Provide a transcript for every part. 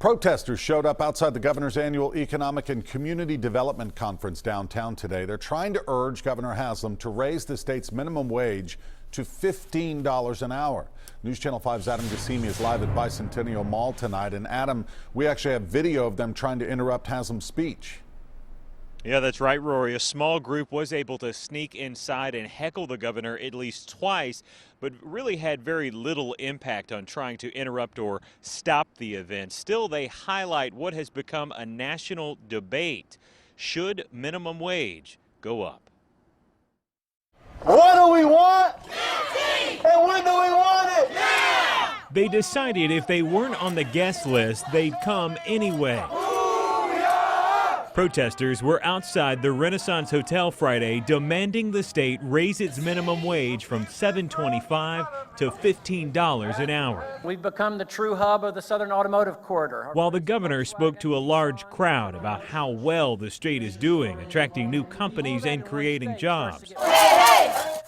Protesters showed up outside the governor's annual Economic and Community Development Conference downtown today. They're trying to urge Governor Haslam to raise the state's minimum wage to $15 an hour. News Channel 5's Adam Gassimi is live at Bicentennial Mall tonight. And Adam, we actually have video of them trying to interrupt Haslam's speech. Yeah, that's right, Rory. A small group was able to sneak inside and heckle the governor at least twice, but really had very little impact on trying to interrupt or stop the event. Still, they highlight what has become a national debate. Should minimum wage go up? What do we want? 15! And when do we want it? Now! They decided if they weren't on the guest list, they'd come anyway. Protesters were outside the Renaissance Hotel Friday demanding the state raise its minimum wage from $7.25 to $15 an hour. We've become the true hub of the Southern Automotive Corridor. While the governor spoke to a large crowd about how well the state is doing, attracting new companies and creating jobs.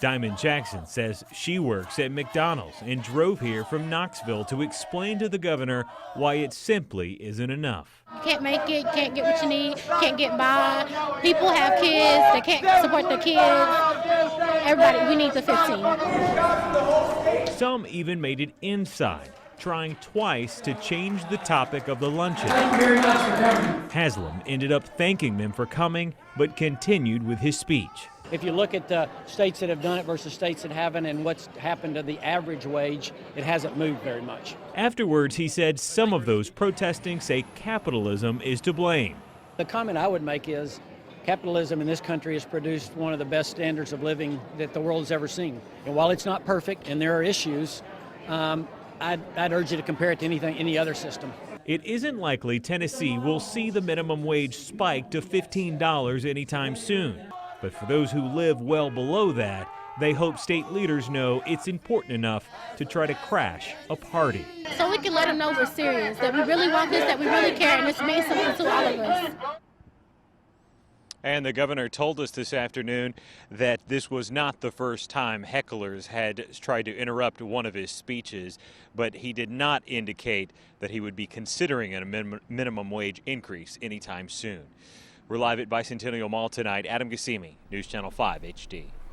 Diamond Jackson says she works at McDonald's and drove here from Knoxville to explain to the governor why it simply isn't enough. You can't make it, can't get what you need, can't get by. People have kids, they can't support their kids. Everybody, we need the 15. Some even made it inside, trying twice to change the topic of the luncheon. Haslam ended up thanking them for coming, but continued with his speech. If you look at the states that have done it versus states that haven't and what's happened to the average wage, it hasn't moved very much. Afterwards, he said some of those protesting say capitalism is to blame. The comment I would make is capitalism in this country has produced one of the best standards of living that the world has ever seen. And while it's not perfect and there are issues, I'd urge you to compare it to any other system. It isn't likely Tennessee will see the minimum wage spike to $15 anytime soon. But for those who live well below that, they hope state leaders know it's important enough to try to crash a party. So we can let them know we're serious, that we really want this, that we really care, and this means something to all of us. And the governor told us this afternoon that this was not the first time hecklers had tried to interrupt one of his speeches, but he did not indicate that he would be considering a minimum wage increase anytime soon. We're live at Bicentennial Mall tonight. Adam Gassimi, News Channel 5 HD.